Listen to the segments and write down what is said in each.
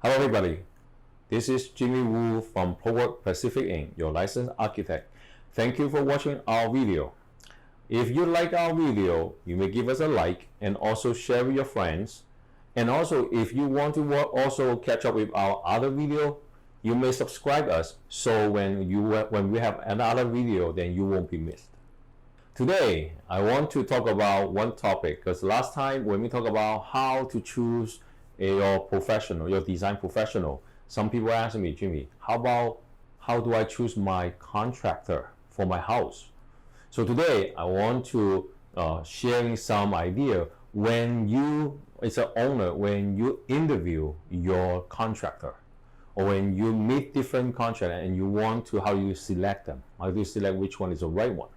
Hello everybody, this is Jimmy Wu from Prowork Pacific Inc, your licensed architect. Thank you for watching our video. If you like our video, you may give us a like and also share with your friends. And also, if you want to also catch up with our other video, you may subscribe us so when we have another video, then you won't be missed. Today, I want to talk about one topic because last time when we talked about how to choose your professional, your design professional, some people ask me, Jimmy, how do I choose my contractor for my house? So today I want to sharing some idea when you, as an owner, when you interview your contractor or when you meet different contractors and you want to, how you select them, how do you select which one is the right one?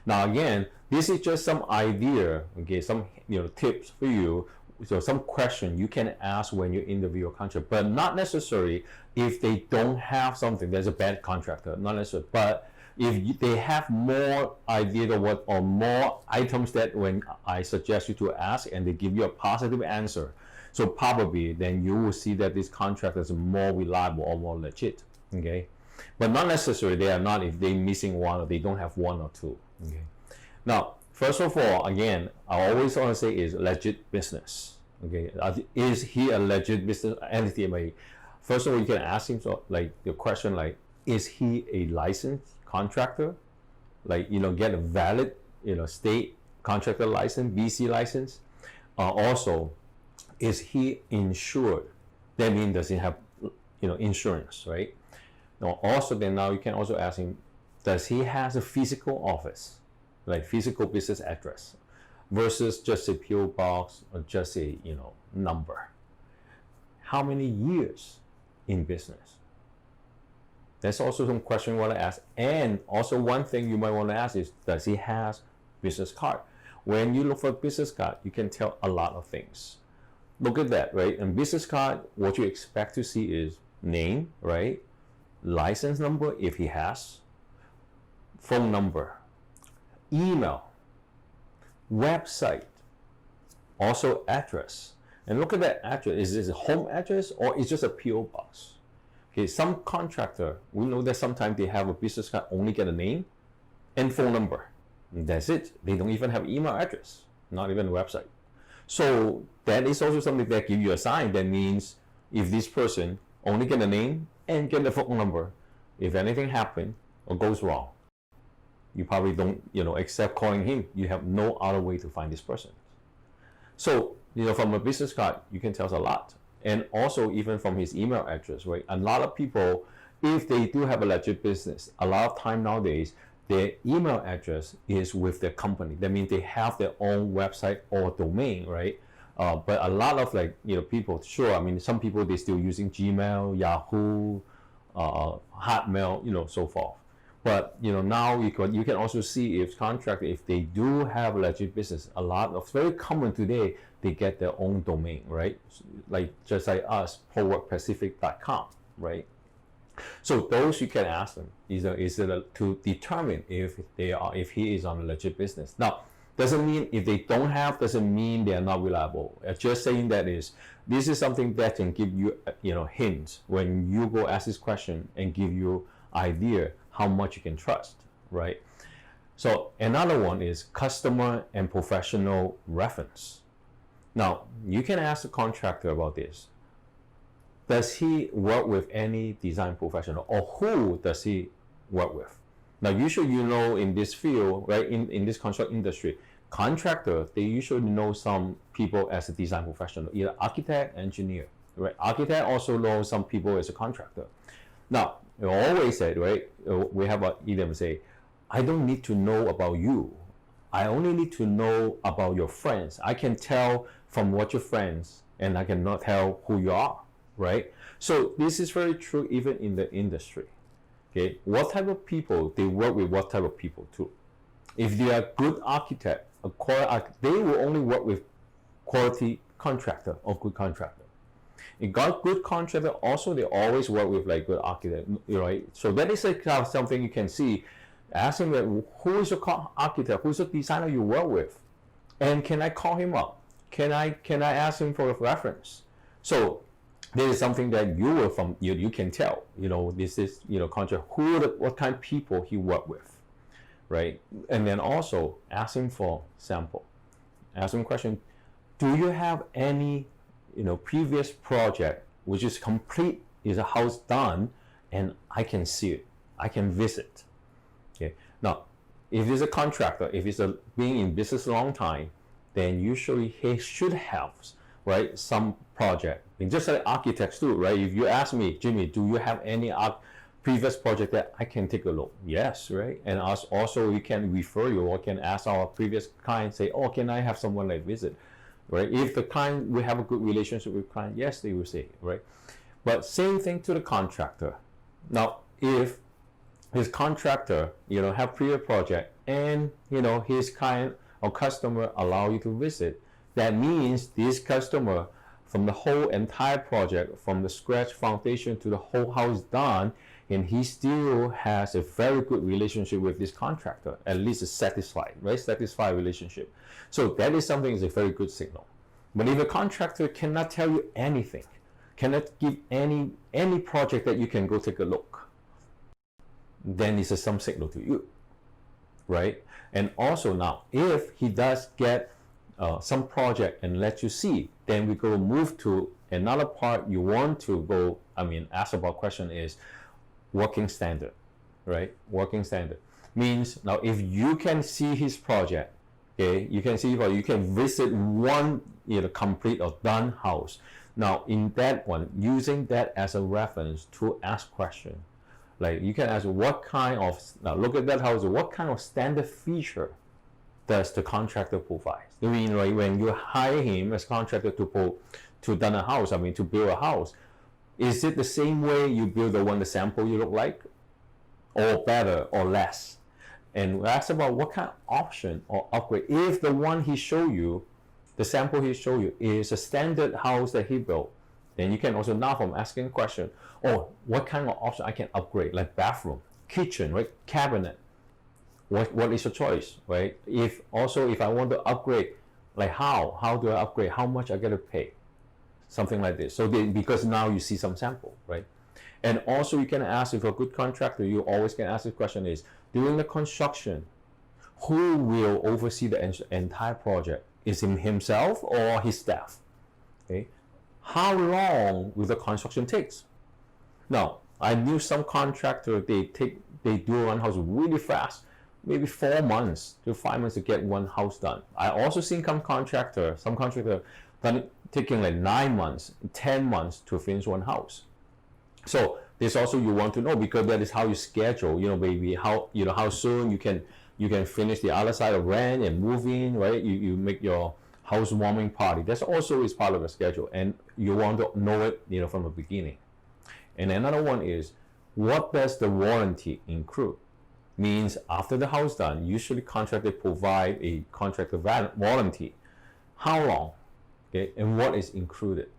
Now again, this is just some idea, okay, some tips for you. So some question you can ask when you interview a contractor, but not necessarily if they don't have something, there's a bad contractor, not necessarily. But if they have more idea or more items that when I suggest you to ask and they give you a positive answer, so probably then you will see that this contractor is more reliable or more legit, okay? But not necessarily they are not if they're missing one or they don't have one or two, okay? Now, first of all, again, I always want to say is legit business. Okay, is he a legit business entity? First of all, you can ask him the question is he a licensed contractor? Get a valid state contractor license, BC license. Also, is he insured? That means does he have insurance, right? Now, also then now you can also ask him, does he has a physical office? Like physical business address versus just a PO box or just a number. How many years in business? That's also some question you want to ask. And also one thing you might want to ask is, does he has business card? When you look for a business card, you can tell a lot of things. Look at that, right? And business card, what you expect to see is name, right? License number if he has, phone number, email, website, also address. And look at that address. Is this a home address or is just a PO box? Okay, some contractor, we know that sometimes they have a business card, only get a name and phone number. And that's it. They don't even have email address, not even a website. So that is also something that gives you a sign. That means if this person only get a name and get a phone number, if anything happens or goes wrong, you probably don't, except calling him, you have no other way to find this person. So, from a business card, you can tell us a lot. And also even from his email address, right? A lot of people, if they do have a legit business, a lot of time nowadays, their email address is with their company. That means they have their own website or domain, right? But a lot of people, sure, some people, they're still using Gmail, Yahoo, Hotmail, so forth. But now you can also see if contractor, if they do have a legit business, a lot of very common today, they get their own domain, right? Just like us, proworkpacific.com, right? So those you can ask them is to determine if he is on a legit business. Now, doesn't mean if they don't have, doesn't mean they are not reliable. Just saying that this is something that can give you hints when you go ask this question and give you idea how much you can trust, right? So another one is customer and professional reference. Now, you can ask the contractor about this. Does he work with any design professional, or who does he work with? Now, usually in this field, right, in this construction industry, contractor, they usually know some people as a design professional, either architect, engineer, right? Architect also knows some people as a contractor. Now, you always say, right, we have a idiom say, I don't need to know about you. I only need to know about your friends. I can tell from what your friends, and I cannot tell who you are, right? So this is very true even in the industry. Okay, what type of people, they work with what type of people too. If they are good architect, they will only work with quality contractor or good contractor. It got good contractor, also they always work with good architect, right? So that is something you can see. Asking them, who is your architect, who's the designer you work with, and can I call him up? Can I ask him for a reference? So This is something that you can tell, this is, contract, what kind of people he worked with, right? And then also ask him for sample. Ask him a question, do you have any, previous project which is complete, is a house done, and I can see it, I can visit. Okay. Now, if he's a contractor, if he's being in business a long time, then usually he should have, right, some project. And just like architects too, right? If you ask me, Jimmy, do you have any previous project that I can take a look? Yes, right? And also we can refer you, or can ask our previous client, say, oh, can I have someone like visit, right? If the client, we have a good relationship with client, yes, they will say, right? But same thing to the contractor. Now, if his contractor, have previous project, and his client or customer allow you to visit, that means this customer, from the whole entire project, from the scratch foundation to the whole house done, and he still has a very good relationship with this contractor, at least a satisfied relationship. So that is something, is a very good signal. But if a contractor cannot tell you anything, cannot give any project that you can go take a look, then it's some signal to you, right? And also now, if he does get some project and let you see, then we go move to another part you want to go, ask about question is working standard, right? Working standard means, now if you can see his project, okay, you can visit one complete or done house. Now in that one, using that as a reference to ask question, like you can ask what kind of, now look at that house, what kind of standard feature does the contractor provide? I mean, right, when you hire him as contractor to done a house, to build a house, is it the same way you build the sample you look like, or better or less? And ask about what kind of option or upgrade. If the one he show you, the sample he show you, is a standard house that he built, then you can also now from asking question, oh, what kind of option I can upgrade, like bathroom, kitchen, right, cabinet. What is your choice, right? If I want to upgrade, like how do I upgrade? How much I got to pay? Something like this. So because now you see some sample, right? And also you can ask, if a good contractor, you always can ask the question is, during the construction, who will oversee the entire project? Is it himself or his staff? Okay. How long will the construction takes? Now, I knew some contractor, they do one house really fast, maybe 4 months to 5 months to get one house done. I also seen some contractor taking like 9 months, 10 months to finish one house. So this also you want to know, because that is how you schedule, maybe how soon you can finish the other side of rent and move in, right? You make your housewarming party. That's also is part of the schedule, and you want to know it, from the beginning. And another one is, what does the warranty include? Means after the house done, usually contractor provide a contractor warranty. How long? Okay, and what is included?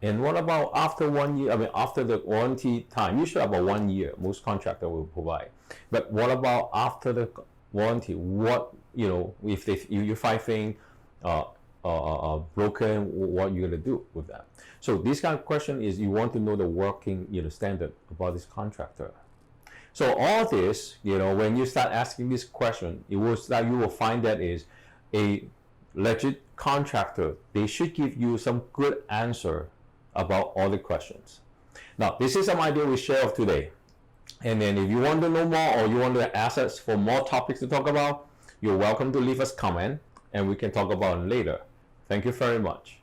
And what about after 1 year? After the warranty time, usually about 1 year, most contractor will provide. But what about after the warranty? What, if you find things broken, what you're gonna do with that? So this kind of question is, you want to know the working, standard about this contractor. So all this, when you start asking this question, you will find that is a legit contractor. They should give you some good answer about all the questions. Now, this is some idea we share of today. And then if you want to know more, or you want to ask us for more topics to talk about, you're welcome to leave us comment, and we can talk about it later. Thank you very much.